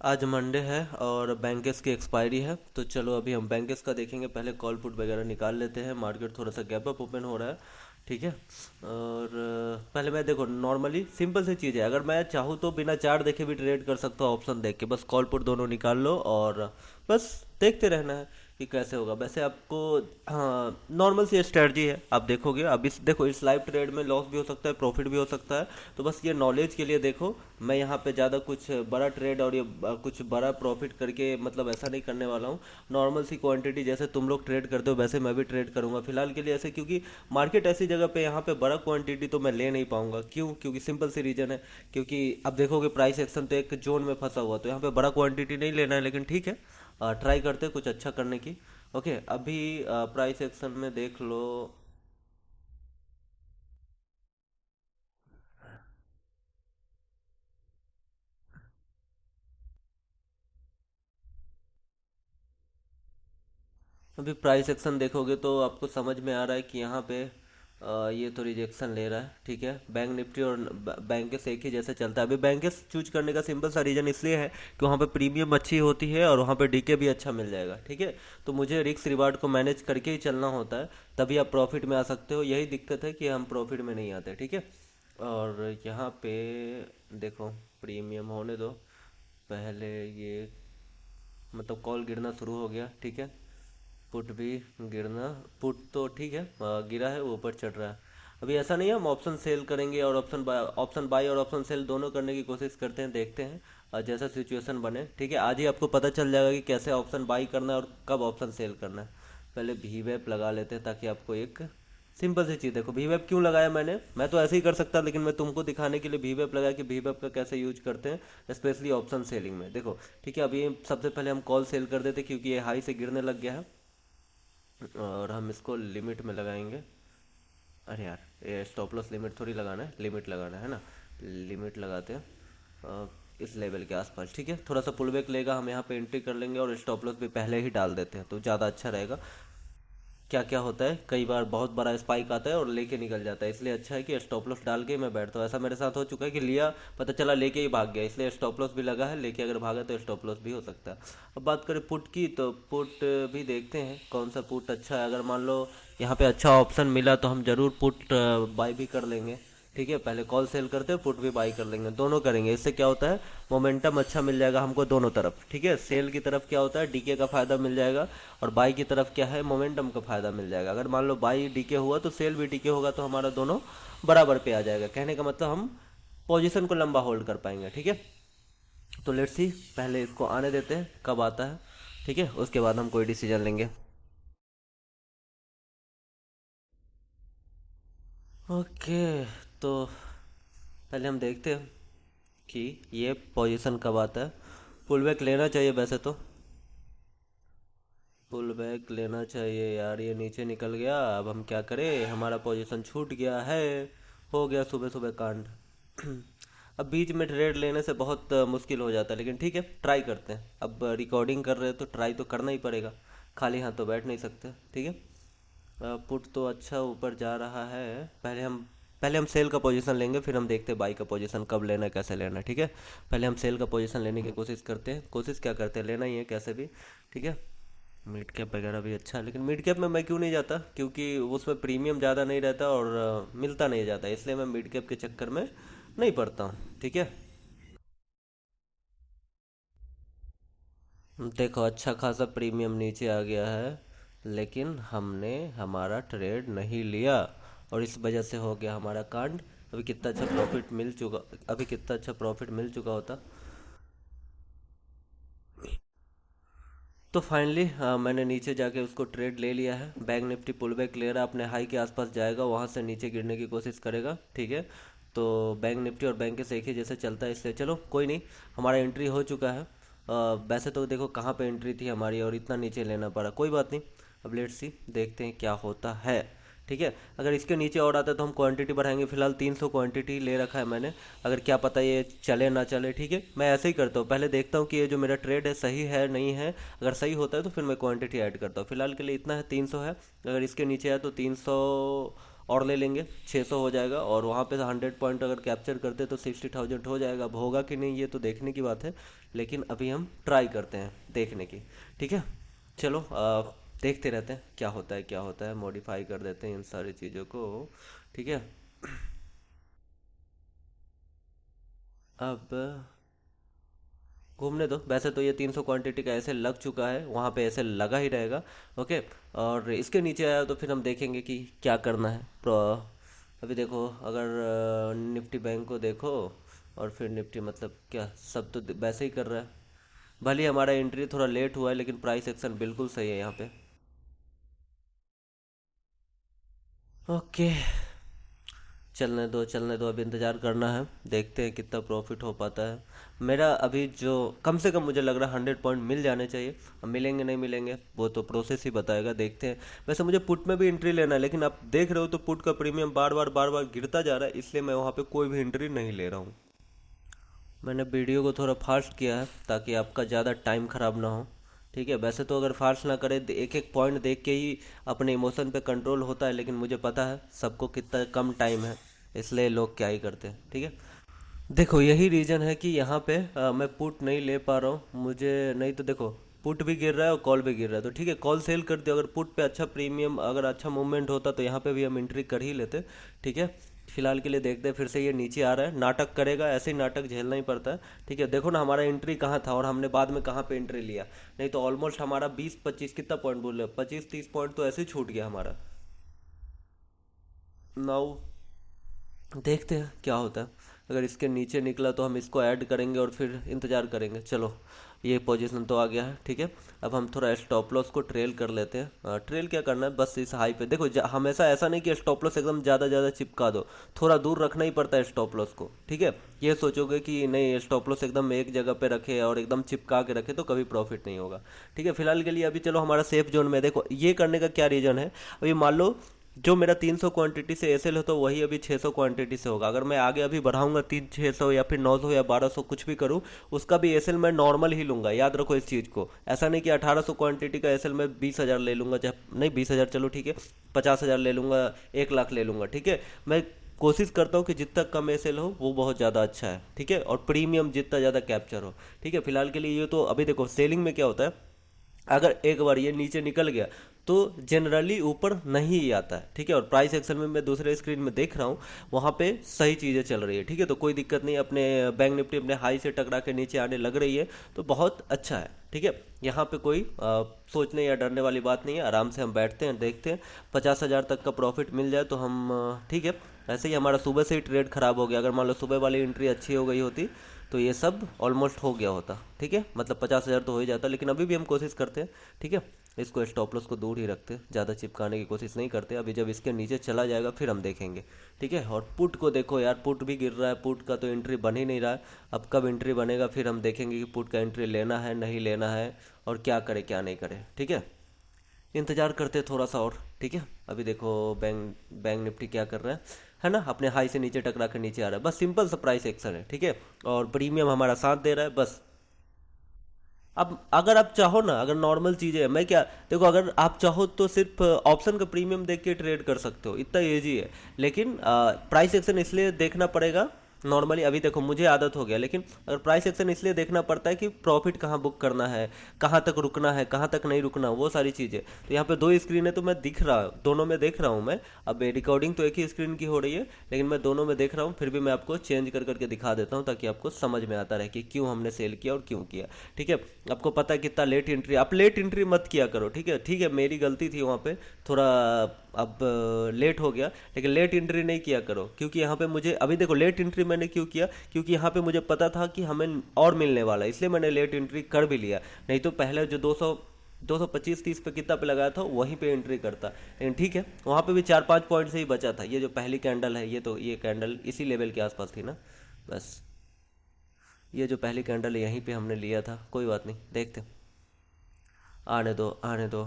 आज मंडे है और बैंकेस की एक्सपायरी है, तो चलो अभी हम बैंकेस का देखेंगे। पहले कॉल पुट वगैरह निकाल लेते हैं। मार्केट थोड़ा सा गैप अप ओपन हो रहा है, ठीक है। और पहले मैं देखो, नॉर्मली सिंपल सी चीज़ है, अगर मैं चाहूँ तो बिना चार्ट देखे भी ट्रेड कर सकता हूँ। ऑप्शन देख के बस कॉल पुट दोनों निकाल लो और बस देखते रहना है कि कैसे होगा। वैसे आपको, हाँ, नॉर्मल सी स्ट्रेटजी है। आप देखोगे, अब इस देखो, इस लाइव ट्रेड में लॉस भी हो सकता है, प्रॉफिट भी हो सकता है। तो बस ये नॉलेज के लिए देखो। मैं यहाँ पे ज़्यादा कुछ बड़ा ट्रेड और ये कुछ बड़ा प्रॉफिट करके मतलब ऐसा नहीं करने वाला हूँ। नॉर्मल सी क्वांटिटी जैसे तुम लोग ट्रेड करते हो वैसे मैं भी ट्रेड करूँगा फिलहाल के लिए ऐसे, क्योंकि मार्केट ऐसी जगह पे यहाँ पे बड़ा क्वांटिटी तो मैं ले नहीं पाऊंगा। क्यों? क्योंकि सिंपल सी रीज़न है, क्योंकि अब देखोगे प्राइस एक्शन तो एक जोन में फंसा हुआ, तो यहाँ पे बड़ा क्वांटिटी नहीं लेना है। लेकिन ठीक है, ट्राई करते हैं कुछ अच्छा करने की। ओके, अभी प्राइस एक्शन में देख लो। अभी प्राइस एक्शन देखोगे तो आपको समझ में आ रहा है कि यहाँ पे ये तो रिजेक्शन ले रहा है, ठीक है। बैंक निफ्टी और बैंकेस एक ही जैसे चलता है। अभी बैंकेस चूज करने का सिंपल सा रीज़न इसलिए है कि वहाँ पे प्रीमियम अच्छी होती है और वहाँ पे डीके भी अच्छा मिल जाएगा, ठीक है। तो मुझे रिस्क रिवार्ड को मैनेज करके ही चलना होता है, तभी आप प्रॉफिट में आ सकते हो। यही दिक्कत है कि हम प्रॉफिट में नहीं आते, ठीक है। और यहाँ पे देखो, प्रीमियम होने दो पहले। ये मतलब कॉल गिरना शुरू हो गया, ठीक है। पुट भी गिरना, पुट तो ठीक है, गिरा है, वो ऊपर चढ़ रहा है। अभी ऐसा नहीं है, हम ऑप्शन सेल करेंगे और ऑप्शन बाई और ऑप्शन सेल दोनों करने की कोशिश करते हैं, देखते हैं। जैसा सिचुएशन बने, ठीक है। आज ही आपको पता चल जाएगा कि कैसे ऑप्शन बाई करना है और कब ऑप्शन सेल करना है। पहले वी वेप लगा लेते हैं ताकि आपको एक सिंपल सी चीज़, देखो वी वेप क्यों लगाया मैंने, मैं तो ऐसे ही कर सकता, लेकिन मैं तुमको दिखाने के लिए वी वेप लगाया कि वी वेप का कैसे यूज करते हैं स्पेशली ऑप्शन सेलिंग में। देखो, ठीक है, अभी सबसे पहले हम कॉल सेल कर देते क्योंकि ये हाई से गिरने लग गया है और हम इसको लिमिट में लगाएंगे। अरे यार, ये स्टॉप लॉस लिमिट थोड़ी लगाना है, लिमिट लगाना है ना। लिमिट लगाते हैं इस लेवल के आसपास, ठीक है। थोड़ा सा पुल बैक लेगा, हम यहाँ पे एंट्री कर लेंगे और स्टॉप लॉस भी पहले ही डाल देते हैं तो ज़्यादा अच्छा रहेगा। क्या क्या होता है, कई बार बहुत बड़ा स्पाइक आता है और लेके निकल जाता है, इसलिए अच्छा है कि स्टॉप लॉस डाल के मैं बैठता हूँ। ऐसा मेरे साथ हो चुका है कि लिया, पता चला लेके ही भाग गया, इसलिए स्टॉप लॉस भी लगा है। लेके अगर भागा तो स्टॉप लॉस भी हो सकता है। अब बात करें पुट की, तो पुट भी देखते हैं कौन सा पुट अच्छा है। अगर मान लो यहाँ पे अच्छा ऑप्शन मिला तो हम ज़रूर पुट बाय भी कर लेंगे, ठीक है। पहले कॉल सेल करते हैं, पुट भी बाई कर लेंगे, दोनों करेंगे। इससे क्या होता है, मोमेंटम अच्छा मिल जाएगा हमको दोनों तरफ, ठीक है। सेल की तरफ क्या होता है, डीके का फ़ायदा मिल जाएगा, और बाई की तरफ क्या है, मोमेंटम का फ़ायदा मिल जाएगा। अगर मान लो बाई डीके हुआ तो सेल भी डीके होगा, तो हमारा दोनों बराबर पे आ जाएगा। कहने का मतलब हम पोजीशन को लंबा होल्ड कर पाएंगे, ठीक है। तो लेट्स सी, पहले इसको आने देते हैं कब आता है, ठीक है, उसके बाद हम कोई डिसीजन लेंगे। ओके, तो पहले हम देखते हैं कि ये पोजीशन कब आता है। पुल बैक लेना चाहिए वैसे तो, पुल बैक लेना चाहिए यार। ये नीचे निकल गया, अब हम क्या करें, हमारा पोजीशन छूट गया है। हो गया सुबह सुबह कांड। अब बीच में ट्रेड लेने से बहुत मुश्किल हो जाता है, लेकिन ठीक है, ट्राई करते हैं। अब रिकॉर्डिंग कर रहे हैं तो ट्राई तो करना ही पड़ेगा, खाली हाथ तो बैठ नहीं सकते, ठीक है। पुट तो अच्छा ऊपर जा रहा है। पहले हम सेल का पोजीशन लेंगे, फिर हम देखते हैं बाई का पोजीशन कब लेना है, कैसे लेना है, ठीक है। पहले हम सेल का पोजीशन लेने की कोशिश करते हैं, कोशिश क्या करते हैं, लेना ही है कैसे भी, ठीक है। मिड कैप वगैरह भी अच्छा है, लेकिन मिड कैप में मैं क्यों नहीं जाता, क्योंकि उसमें प्रीमियम ज़्यादा नहीं रहता और मिलता नहीं जाता, इसलिए मैं मिड कैप के चक्कर में नहीं पड़ता हूँ, ठीक है। देखो, अच्छा खासा प्रीमियम नीचे आ गया है, लेकिन हमने हमारा ट्रेड नहीं लिया और इस वजह से हो गया हमारा कांड। अभी कितना अच्छा प्रॉफिट मिल चुका होता। तो फाइनली मैंने नीचे जाके उसको ट्रेड ले लिया है। बैंक निफ्टी पुल बैक ले रहा है, अपने हाई के आसपास जाएगा, वहाँ से नीचे गिरने की कोशिश करेगा, ठीक है। तो बैंक निफ्टी और बैंक के एक ही जैसे चलता है, इसलिए चलो कोई नहीं, हमारा एंट्री हो चुका है। वैसे तो देखो कहाँ पे एंट्री थी हमारी और इतना नीचे लेना पड़ा, कोई बात नहीं। अब लेट्स सी, देखते हैं क्या होता है, ठीक है। अगर इसके नीचे और आता है तो हम क्वांटिटी बढ़ाएंगे। फिलहाल 300 क्वांटिटी ले रखा है मैंने, अगर क्या पता ये चले ना चले, ठीक है। मैं ऐसे ही करता हूँ, पहले देखता हूँ कि ये जो मेरा ट्रेड है सही है नहीं है। अगर सही होता है तो फिर मैं क्वांटिटी ऐड करता हूँ। फिलहाल के लिए इतना है, 300 है। अगर इसके नीचे है तो 300 और ले लेंगे, 600 हो जाएगा, और वहाँ पे 100 पॉइंट अगर कैप्चर करते तो 60,000 हो जाएगा। अब होगा कि नहीं ये तो देखने की बात है, लेकिन अभी हम ट्राई करते हैं देखने की। ठीक है, चलो देखते रहते हैं क्या होता है क्या होता है, मॉडिफाई कर देते हैं इन सारी चीज़ों को। ठीक है, अब घूमने दो, वैसे तो ये 300 क्वांटिटी का ऐसे लग चुका है, वहाँ पे ऐसे लगा ही रहेगा। ओके, और इसके नीचे आया तो फिर हम देखेंगे कि क्या करना है। अभी देखो, अगर निफ्टी बैंक को देखो, और फिर निफ्टी मतलब क्या, सब तो वैसे ही कर रहा है। भले ही हमारा एंट्री थोड़ा लेट हुआ है, लेकिन प्राइस एक्शन बिल्कुल सही है यहाँ पे। ओके, चलने दो, अब इंतज़ार करना है, देखते हैं कितना प्रॉफिट हो पाता है। मेरा अभी जो कम से कम मुझे लग रहा है 100 पॉइंट मिल जाने चाहिए। अब मिलेंगे नहीं मिलेंगे वो तो प्रोसेस ही बताएगा, देखते हैं। वैसे मुझे पुट में भी एंट्री लेना है, लेकिन आप देख रहे हो तो पुट का प्रीमियम बार बार गिरता जा रहा है, इसलिए मैं वहाँ पे कोई भी एंट्री नहीं ले रहा हूँ। मैंने वीडियो को थोड़ा फास्ट किया है ताकि आपका ज़्यादा टाइम ख़राब ना हो। ठीक है, वैसे तो अगर फास्ट ना करे, एक एक पॉइंट देख के ही अपने इमोशन पे कंट्रोल होता है, लेकिन मुझे पता है सबको कितना कम टाइम है, इसलिए लोग क्या ही करते हैं। ठीक है, देखो यही रीज़न है कि यहाँ पे मैं पुट नहीं ले पा रहा हूँ। मुझे नहीं तो देखो, पुट भी गिर रहा है और कॉल भी गिर रहा है, तो ठीक है कॉल सेल कर दिया। अगर पुट पे अच्छा प्रीमियम, अगर अच्छा मूवमेंट होता तो यहाँ पे भी हम एंट्री कर ही लेते। ठीक है, फिलहाल के लिए देखते हैं। फिर से ये नीचे आ रहा है, नाटक करेगा, ऐसे ही नाटक झेलना ही पड़ता है। ठीक है, देखो ना हमारा एंट्री कहाँ था और हमने बाद में कहाँ पे एंट्री लिया। नहीं तो ऑलमोस्ट हमारा 20-25 कितना पॉइंट बोल रहे, 25-30 पॉइंट तो ऐसे ही छूट गया हमारा। नाउ देखते हैं क्या होता है। अगर इसके नीचे निकला तो हम इसको ऐड करेंगे और फिर इंतज़ार करेंगे। चलो, ये पोजीशन तो आ गया है। ठीक है, अब हम थोड़ा स्टॉप लॉस को ट्रेल कर लेते हैं। ट्रेल क्या करना है, बस इस हाई पे देखो, हमेशा ऐसा नहीं कि स्टॉप लॉस एकदम ज़्यादा ज़्यादा चिपका दो, थोड़ा दूर रखना ही पड़ता है स्टॉप लॉस को। ठीक है, ये सोचोगे कि नहीं स्टॉप लॉस एकदम एक जगह पे रखे और एकदम चिपका के रखे तो कभी प्रॉफिट नहीं होगा। ठीक है, फिलहाल के लिए अभी चलो हमारा सेफ जोन में। देखो ये करने का क्या रीज़न है, अभी मान लो जो मेरा 300 क्वांटिटी से एसएल हो तो वही अभी 600 क्वांटिटी से होगा। अगर मैं आगे अभी बढ़ाऊंगा 300-600 या फिर 900 या 1200 कुछ भी करूँ, उसका भी एसएल मैं नॉर्मल ही लूंगा। याद रखो इस चीज़ को, ऐसा नहीं कि 1800 क्वांटिटी का एसएल मैं 20,000 ले लूंगा, चाहे नहीं 20,000 चलो ठीक है, 50,000 ले लूंगा, 1 लाख ले लूंगा। ठीक है, मैं कोशिश करता हूँ कि जितना कम एसएल हो वो बहुत ज़्यादा अच्छा है। ठीक है, और प्रीमियम जितना ज़्यादा कैप्चर हो। ठीक है, फिलहाल के लिए ये तो अभी देखो सेलिंग में क्या होता है, अगर एक बार ये नीचे निकल गया तो जनरली ऊपर नहीं ही आता है। ठीक है, और प्राइस एक्शन में मैं दूसरे स्क्रीन में देख रहा हूँ, वहाँ पे सही चीज़ें चल रही है। ठीक है, तो कोई दिक्कत नहीं, अपने बैंक निफ्टी अपने हाई से टकरा के नीचे आने लग रही है तो बहुत अच्छा है। ठीक है, यहाँ पे कोई सोचने या डरने वाली बात नहीं है। आराम से हम बैठते हैं, देखते हैं 50,000 तक का प्रॉफिट मिल जाए तो हम ठीक है। ऐसे ही हमारा सुबह से ही ट्रेड खराब हो गया, अगर मान लो सुबह वाली एंट्री अच्छी हो गई होती तो ये सब ऑलमोस्ट हो गया होता। ठीक है, मतलब 50,000 तो हो ही जाता, लेकिन अभी भी हम कोशिश करते हैं। ठीक है, इसको स्टॉप लॉस को दूर ही रखते हैं, ज़्यादा चिपकाने की कोशिश नहीं करते। अभी जब इसके नीचे चला जाएगा फिर हम देखेंगे। ठीक है, और पुट को देखो यार, पुट भी गिर रहा है, पुट का तो एंट्री बन ही नहीं रहा है। अब कब एंट्री बनेगा फिर हम देखेंगे कि पुट का एंट्री लेना है नहीं लेना है, और क्या करे क्या नहीं करे। ठीक है, इंतजार करते हैं थोड़ा सा और। ठीक है, अभी देखो बैंक बैंक निफ्टी क्या कर रहा है ना, अपने हाई से नीचे टकरा कर नीचे आ रहा है, बस सिंपल सा प्राइस एक्शन है। ठीक है, और प्रीमियम हमारा साथ दे रहा है बस। अब अगर आप चाहो ना, अगर नॉर्मल चीज़ें है, मैं क्या, देखो अगर आप चाहो तो सिर्फ ऑप्शन का प्रीमियम देख के ट्रेड कर सकते हो, इतना ईजी है। लेकिन प्राइस एक्शन इसलिए देखना पड़ेगा। नॉर्मली अभी देखो मुझे आदत हो गया, लेकिन अगर प्राइस एक्शन इसलिए देखना पड़ता है कि प्रॉफिट कहाँ बुक करना है, कहाँ तक रुकना है, कहाँ तक नहीं रुकना, वो सारी चीज़ें। तो यहाँ पे दो स्क्रीन है तो मैं दिख रहा, दोनों में देख रहा हूँ मैं। अब रिकॉर्डिंग तो एक ही स्क्रीन की हो रही है, लेकिन मैं दोनों में देख रहा हूँ, फिर भी मैं आपको चेंज कर करके दिखा देता हूँ ताकि आपको समझ में आता रहे कि क्यों हमने सेल किया और क्यों किया। ठीक है, आपको पता है कितना लेट एंट्री, आप लेट एंट्री मत किया करो। ठीक है, ठीक है मेरी गलती थी वहाँ पे थोड़ा, अब लेट हो गया, लेकिन लेट एंट्री नहीं किया करो। क्योंकि यहाँ पे मुझे अभी देखो लेट एंट्री मैंने क्यों किया, क्योंकि यहाँ पे मुझे पता था कि हमें और मिलने वाला है, इसलिए मैंने लेट एंट्री कर भी लिया। नहीं तो पहले जो 225-30 पे कितना पे लगाया था वहीं पे एंट्री करता। लेकिन ठीक है, वहाँ पे भी 4-5 पॉइंट से ही बचा था। ये जो पहली कैंडल है, ये तो ये कैंडल इसी लेवल के आसपास थी ना, बस ये जो पहली कैंडल है यहीं पे हमने लिया था। कोई बात नहीं, देखते हैं। आने दो आने दो,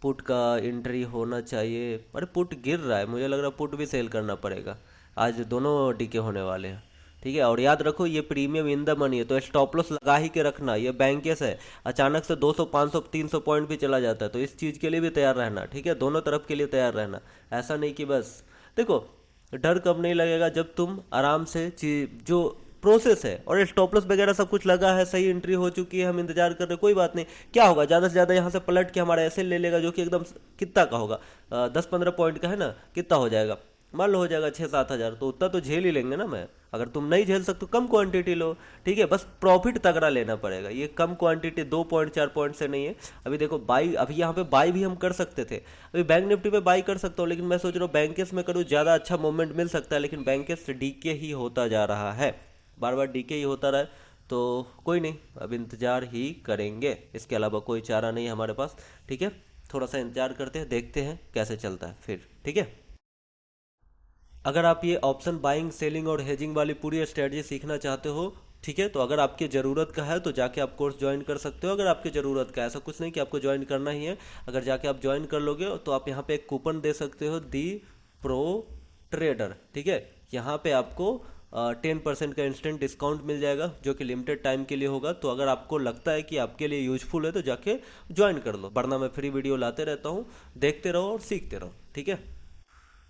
पुट का एंट्री होना चाहिए। अरे पुट गिर रहा है, मुझे लग रहा है पुट भी सेल करना पड़ेगा। आज दोनों डीके होने वाले हैं। ठीक है। और याद रखो ये प्रीमियम इन द मनी है, तो स्टॉप लॉस लगा ही के रखना। ये बैंकेस है, अचानक से 200 500 300 पॉइंट भी चला जाता है, तो इस चीज़ के लिए भी तैयार रहना, ठीक है। दोनों तरफ के लिए तैयार रहना। ऐसा नहीं कि बस देखो, डर कब नहीं लगेगा जब तुम आराम से चीज जो प्रोसेस है और स्टॉप लॉस वगैरह सब कुछ लगा है, सही एंट्री हो चुकी है, हम इंतजार कर रहे हैं, कोई बात नहीं। क्या होगा, ज़्यादा से ज़्यादा यहाँ से पलट के हमारा ऐसे ले लेगा जो कि एकदम कितना का होगा, 10 15 पॉइंट का है ना, कितना हो जाएगा, मान लो हो जाएगा 6 7 हज़ार, तो उतना तो झेल ही लेंगे ना। मैं अगर तुम नहीं झेल सकते तो कम क्वांटिटी लो, ठीक है। बस प्रॉफिट तगड़ा लेना पड़ेगा, ये कम क्वांटिटी 2 पॉइंट 4 पॉइंट से नहीं है। अभी देखो बाई, अभी यहाँ पे बाई भी हम कर सकते थे, अभी बैंक निफ्टी पे बाई कर सकता हूँ, लेकिन मैं सोच रहा हूँ बैंकेस में करूँ, ज़्यादा अच्छा मूवमेंट मिल सकता है। लेकिन बैंकेस डीके ही होता जा रहा है, बार बार डीके ही होता रहा है, तो कोई नहीं, अब इंतज़ार ही करेंगे, इसके अलावा कोई चारा नहीं है हमारे पास, ठीक है। थोड़ा सा इंतजार करते हैं, देखते हैं कैसे चलता है फिर, ठीक है। अगर आप ये ऑप्शन बाइंग सेलिंग और हेजिंग वाली पूरी स्ट्रेटजी सीखना चाहते हो, ठीक है, तो अगर आपकी ज़रूरत का है तो जाके आप कोर्स ज्वाइन कर सकते हो। अगर आपकी ज़रूरत का है, ऐसा कुछ नहीं कि आपको ज्वाइन करना ही है, अगर जाके आप ज्वाइन कर लोगे तो आप यहाँ पे एक कूपन दे सकते हो, दी प्रो ट्रेडर, ठीक है। यहाँ पे आपको 10% का इंस्टेंट डिस्काउंट मिल जाएगा, जो कि लिमिटेड टाइम के लिए होगा। तो अगर आपको लगता है कि आपके लिए यूजफुल है तो जाके ज्वाइन कर लो, वरना मैं फ्री वीडियो लाते रहता हूँ, देखते रहो और सीखते रहो, ठीक है।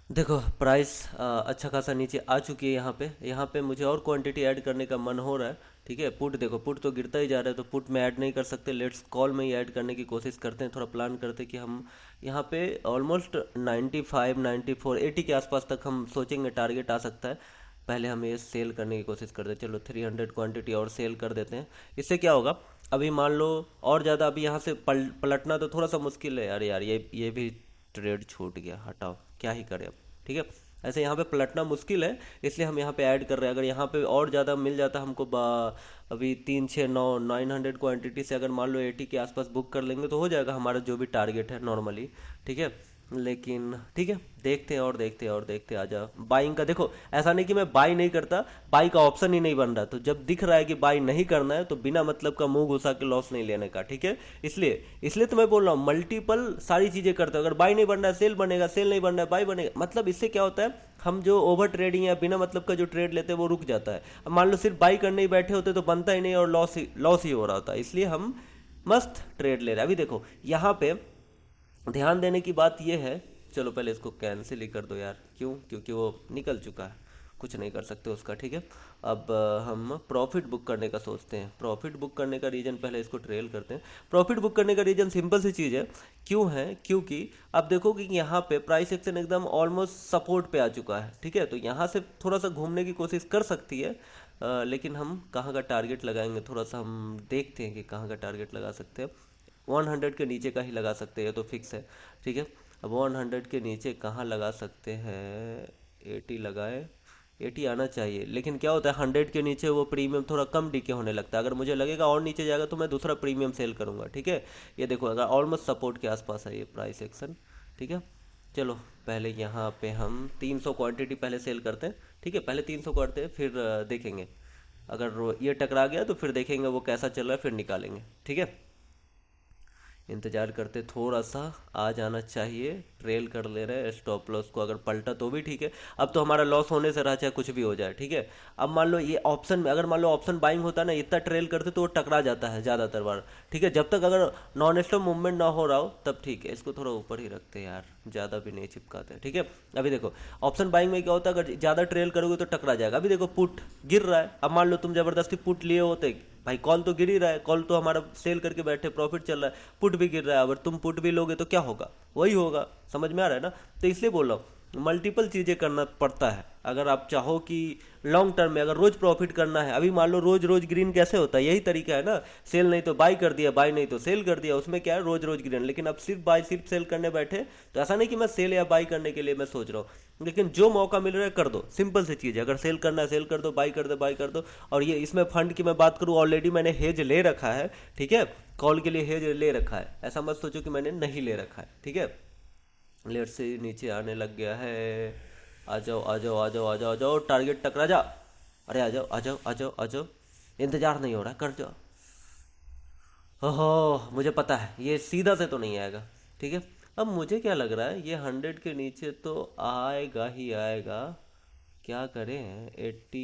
देखो प्राइस अच्छा खासा नीचे आ चुकी है। यहाँ पे मुझे और क्वांटिटी ऐड करने का मन हो रहा है, ठीक है। पुट देखो, पुट तो गिरता ही जा रहा है, तो पुट में ऐड नहीं कर सकते, लेट्स कॉल में ही ऐड करने की कोशिश करते हैं। थोड़ा प्लान करते हैं कि हम यहाँ पे ऑलमोस्ट 95 94 80 के आसपास तक हम सोचेंगे टारगेट आ सकता है। पहले हम ये सेल करने की कोशिश करते हैं, चलो 300 क्वांटिटी और सेल कर देते हैं। इससे क्या होगा, अभी मान लो और ज़्यादा, अभी यहाँ से पलटना तो थोड़ा सा मुश्किल है। अरे यार, ये भी ट्रेड छूट गया, हटाओ, क्या ही करें अब, ठीक है। ऐसे यहाँ पे पलटना मुश्किल है, इसलिए हम यहाँ पे ऐड कर रहे हैं। अगर यहाँ पे और ज़्यादा मिल जाता हमको, अभी 3 6 9 900 क्वांटिटी से अगर मान लो 80 के आसपास बुक कर लेंगे तो हो जाएगा हमारा जो भी टारगेट है नॉर्मली, ठीक है। लेकिन ठीक है, देखते हैं और देखते हैं और देखते हैं। आ जाओ बाइंग का, देखो ऐसा नहीं कि मैं बाई नहीं करता, बाई का ऑप्शन ही नहीं बन रहा, तो जब दिख रहा है कि बाई नहीं करना है तो बिना मतलब का मुंह घुसा के लॉस नहीं लेने का, ठीक है। इसलिए इसलिए तो मैं बोल रहा हूँ, मल्टीपल सारी चीज़ें करते हो। अगर बाई नहीं बन रहा है सेल बनेगा, सेल नहीं बन रहा है बाई बनेगा, मतलब इससे क्या होता है, हम जो ओवर ट्रेडिंग या बिना मतलब का जो ट्रेड लेते हैं वो रुक जाता है। अब मान लो सिर्फ बाई करने ही बैठे होते तो बनता ही नहीं और लॉस ही हो रहा होता, इसलिए हम मस्त ट्रेड ले रहे हैं। अभी देखो यहाँ पे ध्यान देने की बात यह है, चलो पहले इसको कैंसिल ही कर दो यार, क्यों, क्योंकि वो निकल चुका है, कुछ नहीं कर सकते उसका, ठीक है। अब हम प्रॉफिट बुक करने का सोचते हैं। प्रॉफिट बुक करने का रीज़न, पहले इसको ट्रेल करते हैं। प्रॉफिट बुक करने का रीज़न सिंपल सी चीज़ है, क्यों है, क्योंकि आप देखो कि यहाँ पे प्राइस एक्शन एकदम ऑलमोस्ट सपोर्ट पे आ चुका है, ठीक है। तो यहाँ से थोड़ा सा घूमने की कोशिश कर सकती है, लेकिन हम कहाँ का टारगेट लगाएंगे, थोड़ा सा हम देखते हैं कि कहाँ का टारगेट लगा सकते हैं। 100 के नीचे का ही लगा सकते हैं, ये तो फिक्स है, ठीक है। अब 100 के नीचे कहाँ लगा सकते हैं, 80 लगाए, 80 आना चाहिए। लेकिन क्या होता है, 100 के नीचे वो प्रीमियम थोड़ा कम डीके होने लगता है, अगर मुझे लगेगा और नीचे जाएगा तो मैं दूसरा प्रीमियम सेल करूँगा, ठीक है। ये देखो अगर ऑलमोस्ट सपोर्ट के आसपास है ये प्राइस एक्शन, ठीक है। चलो पहले यहाँ पे हम 300 क्वांटिटी पहले सेल करते हैं, ठीक है। पहले 300 करते हैं, फिर देखेंगे अगर ये टकरा गया तो फिर देखेंगे वो कैसा चल रहा है, फिर निकालेंगे, ठीक है। इंतजार करते, थोड़ा सा आ जाना चाहिए, ट्रेल कर ले रहे हैं स्टॉप लॉस को, अगर पलटा तो भी ठीक है। अब तो हमारा लॉस होने से रहा, चाहे कुछ भी हो जाए, ठीक है। अब मान लो ये ऑप्शन में, अगर मान लो ऑप्शन बाइंग होता है ना, इतना ट्रेल करते तो वो टकरा जाता है ज़्यादातर बार, ठीक है। जब तक अगर नॉन स्टॉप मूवमेंट ना हो रहा हो तब ठीक है। इसको थोड़ा ऊपर ही रखते हैं यार, ज़्यादा भी नहीं चिपकाते, ठीक है। अभी देखो ऑप्शन बाइंग में क्या होता है, अगर ज़्यादा ट्रेल करोगे तो टकरा जाएगा। अभी देखो पुट गिर रहा है, अब मान लो तुम ज़बरदस्ती पुट लिए होते, भाई कॉल तो गिर ही रहा है, कॉल तो हमारा सेल करके बैठे, प्रॉफिट चल रहा है, पुट भी गिर रहा है, अगर तुम पुट भी लोगे तो क्या होगा, वही होगा, समझ में आ रहा है ना। तो इसलिए बोल रहा हूँ मल्टीपल चीज़ें करना पड़ता है अगर आप चाहो कि लॉन्ग टर्म में अगर रोज प्रॉफिट करना है। अभी मान लो रोज रोज ग्रीन कैसे होता है, यही तरीका है ना, सेल नहीं तो बाई कर दिया, बाई नहीं तो सेल कर दिया, उसमें क्या है रोज रोज ग्रीन। लेकिन अब सिर्फ बाई सिर्फ सेल करने बैठे तो ऐसा नहीं कि मैं सेल या बाई करने के लिए मैं सोच रहा हूँ, लेकिन जो मौका मिल रहा है कर दो, सिंपल सी चीज़ है। अगर सेल करना है सेल कर दो, बाई कर दो बाई कर दो। और ये इसमें फंड की मैं बात करूँ, ऑलरेडी मैंने हेज ले रखा है, ठीक है। कॉल के लिए हेज ले रखा है, ऐसा मत सोचो कि मैंने नहीं ले रखा है, ठीक है। लेट से नीचे आने लग गया है, आ जाओ आ जाओ आ जाओ आ जाओ आ जाओ, टारगेट टकरा जा, अरे आ जाओ आ जाओ आ जाओ आ जाओ, इंतजार नहीं हो रहा, कर जाओ। ओहो मुझे पता है ये सीधा से तो नहीं आएगा, ठीक है। अब मुझे क्या लग रहा है, ये 100 के नीचे तो आएगा ही आएगा, क्या करें 80,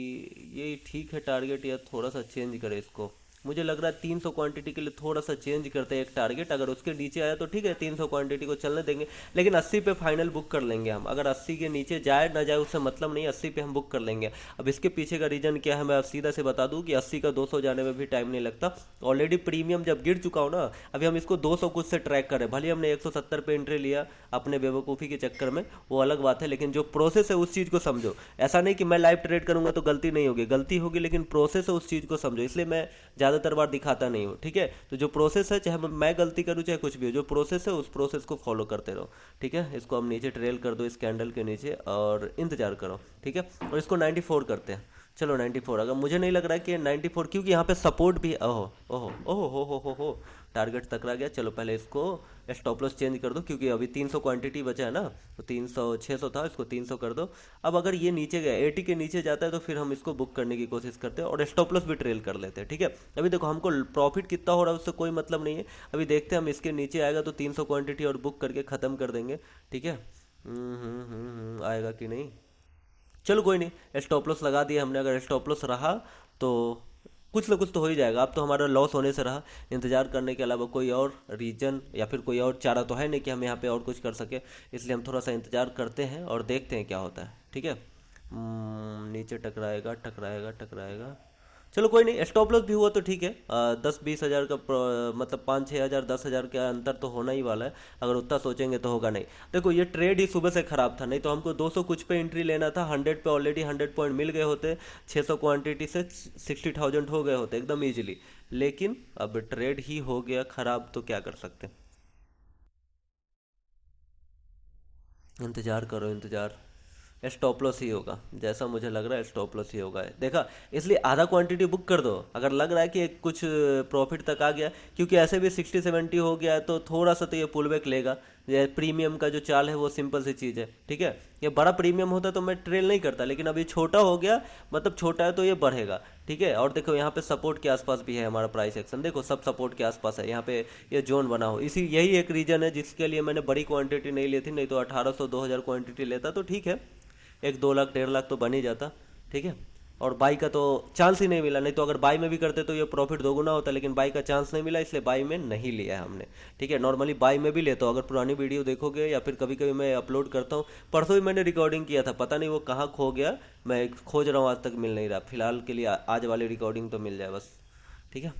ये ठीक है टारगेट, या थोड़ा सा चेंज करें इसको। मुझे लग रहा है 300 क्वांटिटी के लिए थोड़ा सा चेंज करते हैं एक टारगेट, अगर उसके नीचे आया तो ठीक है 300 क्वांटिटी को चलने देंगे, लेकिन 80 पे फाइनल बुक कर लेंगे हम। अगर 80 के नीचे जाए ना जाए उससे मतलब नहीं, 80 पे हम बुक कर लेंगे। अब इसके पीछे का रीज़न क्या है मैं अब सीधा से बता दूं कि 80 का 200 जाने में भी टाइम नहीं लगता। ऑलरेडी प्रीमियम जब गिर चुका हो ना, अभी हम इसको 200 कुछ से ट्रैक करें, भले हमने 170 पे एंट्री लिया अपने बेवकूफ़ी के चक्कर में, वो अलग बात है, लेकिन जो प्रोसेस है उस चीज़ को समझो। ऐसा नहीं कि मैं लाइव ट्रेड करूंगा तो गलती नहीं होगी, गलती होगी, लेकिन प्रोसेस है उस चीज़ को समझो, इसलिए मैं ज़्यादातर बार दिखाता नहीं हूँ। ठीक है, तो जो प्रोसेस है, चाहे मैं गलती करूँ चाहे कुछ भी हो, जो प्रोसेस है उस प्रोसेस को फॉलो करते रहो। ठीक है, इसको हम नीचे ट्रेल कर दो इस कैंडल के नीचे और इंतजार करो। ठीक है, और इसको 94 करते हैं। चलो 94, अगर मुझे नहीं लग रहा है कि 94, क्योंकि यहाँ पे सपोर्ट भी, ओहो ओहो ओहो हो, टारगेट टकरा गया। चलो पहले इसको स्टॉप लॉस चेंज कर दो, क्योंकि अभी 300 क्वांटिटी बचा है ना, तो 300 600 था, इसको 300 कर दो। अब अगर ये नीचे गया 80 के नीचे जाता है तो फिर हम इसको बुक करने की कोशिश करते हैं और स्टॉप लॉस भी ट्रेल कर लेते हैं। ठीक है, अभी देखो हमको प्रॉफिट कितना हो रहा है उससे कोई मतलब नहीं है, अभी देखते हैं हम इसके नीचे आएगा तो 300 क्वांटिटी और बुक करके ख़त्म कर देंगे। ठीक है, आएगा कि नहीं, चलो कोई नहीं, स्टॉप लॉस लगा दिया हमने, अगर स्टॉप लॉस रहा तो कुछ ना कुछ तो हो ही जाएगा। अब तो हमारा लॉस होने से रहा, इंतजार करने के अलावा कोई और रीजन या फिर कोई और चारा तो है नहीं कि हम यहाँ पे और कुछ कर सके, इसलिए हम थोड़ा सा इंतजार करते हैं और देखते हैं क्या होता है। ठीक है, नीचे टकराएगा टकराएगा टकराएगा, चलो कोई नहीं, स्टॉप लॉस भी हुआ तो ठीक है। 10-20 हज़ार का मतलब 5-6 हज़ार 10 हज़ार का अंतर तो होना ही वाला है, अगर उतना सोचेंगे तो होगा नहीं। देखो ये ट्रेड ही सुबह से ख़राब था, नहीं तो हमको 200 कुछ पे एंट्री लेना था, 100 पे ऑलरेडी 100 पॉइंट मिल गए होते, 600 क्वांटिटी से 60,000 हो गए होते एकदम ईजिली, लेकिन अब ट्रेड ही हो गया ख़राब, तो क्या कर सकते हैं। इंतज़ार करो इंतज़ार, स्टॉप लॉस ही होगा, जैसा मुझे लग रहा है स्टॉप लॉस ही होगा, देखा, इसलिए आधा क्वांटिटी बुक कर दो अगर लग रहा है कि कुछ प्रॉफिट तक आ गया, क्योंकि ऐसे भी 60-70 हो गया है तो थोड़ा सा तो ये पुल बैक लेगा। ये प्रीमियम का जो चाल है वो सिंपल सी चीज़ है। ठीक है, ये बड़ा प्रीमियम होता तो मैं ट्रेल नहीं करता, लेकिन अभी छोटा हो गया, मतलब छोटा है तो ये बढ़ेगा। ठीक है, और देखो यहाँ पे सपोर्ट के आसपास भी है हमारा प्राइस एक्शन, देखो सब सपोर्ट के आसपास है, यहाँ पे ये जोन बना हो, इसी यही एक रीजन है जिसके लिए मैंने बड़ी क्वांटिटी नहीं ली थी, नहीं तो 1800-2000 क्वांटिटी लेता तो ठीक है, एक 2 लाख 1.5 लाख तो बन ही जाता। ठीक है, और बाई का तो चांस ही नहीं मिला, नहीं तो अगर बाई में भी करते तो ये प्रॉफिट दोगुना होता, लेकिन बाई का चांस नहीं मिला, इसलिए बाई में नहीं लिया है हमने। ठीक है, नॉर्मली बाई में भी लेता हूँ, अगर पुरानी वीडियो देखोगे या फिर कभी कभी मैं अपलोड करता हूँ, परसों ही मैंने रिकॉर्डिंग किया था, पता नहीं वो कहाँ खो गया, मैं खोज रहा हूँ आज तक मिल नहीं रहा, फिलहाल के लिए आज वाली रिकॉर्डिंग तो मिल जाए बस। ठीक है,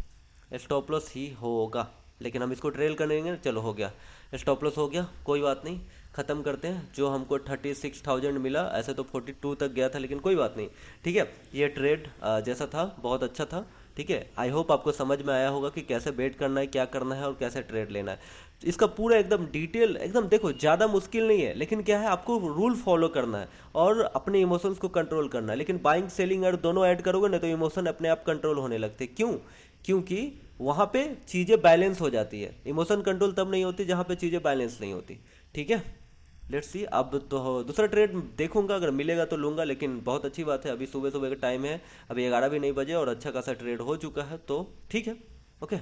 स्टॉप लॉस ही होगा, लेकिन हम इसको ट्रेल करेंगे। चलो हो गया, स्टॉप लॉस हो गया, कोई बात नहीं, ख़त्म करते हैं। जो हमको 36,000 मिला, ऐसे तो 42 तक गया था, लेकिन कोई बात नहीं। ठीक है, ये ट्रेड जैसा था बहुत अच्छा था। ठीक है, आई होप आपको समझ में आया होगा कि कैसे बेट करना है, क्या करना है और कैसे ट्रेड लेना है। इसका पूरा एकदम डिटेल, एकदम देखो ज़्यादा मुश्किल नहीं है, लेकिन क्या है आपको रूल फॉलो करना है और अपने इमोशंस को कंट्रोल करना है। लेकिन बाइंग सेलिंग अगर दोनों ऐड करोगे ना तो इमोशन अपने आप कंट्रोल होने लगते, क्यों? क्योंकि वहाँ पे चीज़ें बैलेंस हो जाती है, इमोशन कंट्रोल तब नहीं होती जहाँ पे चीज़ें बैलेंस नहीं होती। ठीक है, लेट्स सी, अब तो दूसरा ट्रेड देखूंगा, अगर मिलेगा तो लूंगा, लेकिन बहुत अच्छी बात है अभी सुबह सुबह का टाइम है, अभी 11 भी नहीं बजे और अच्छा खासा ट्रेड हो चुका है, तो ठीक है। ओके।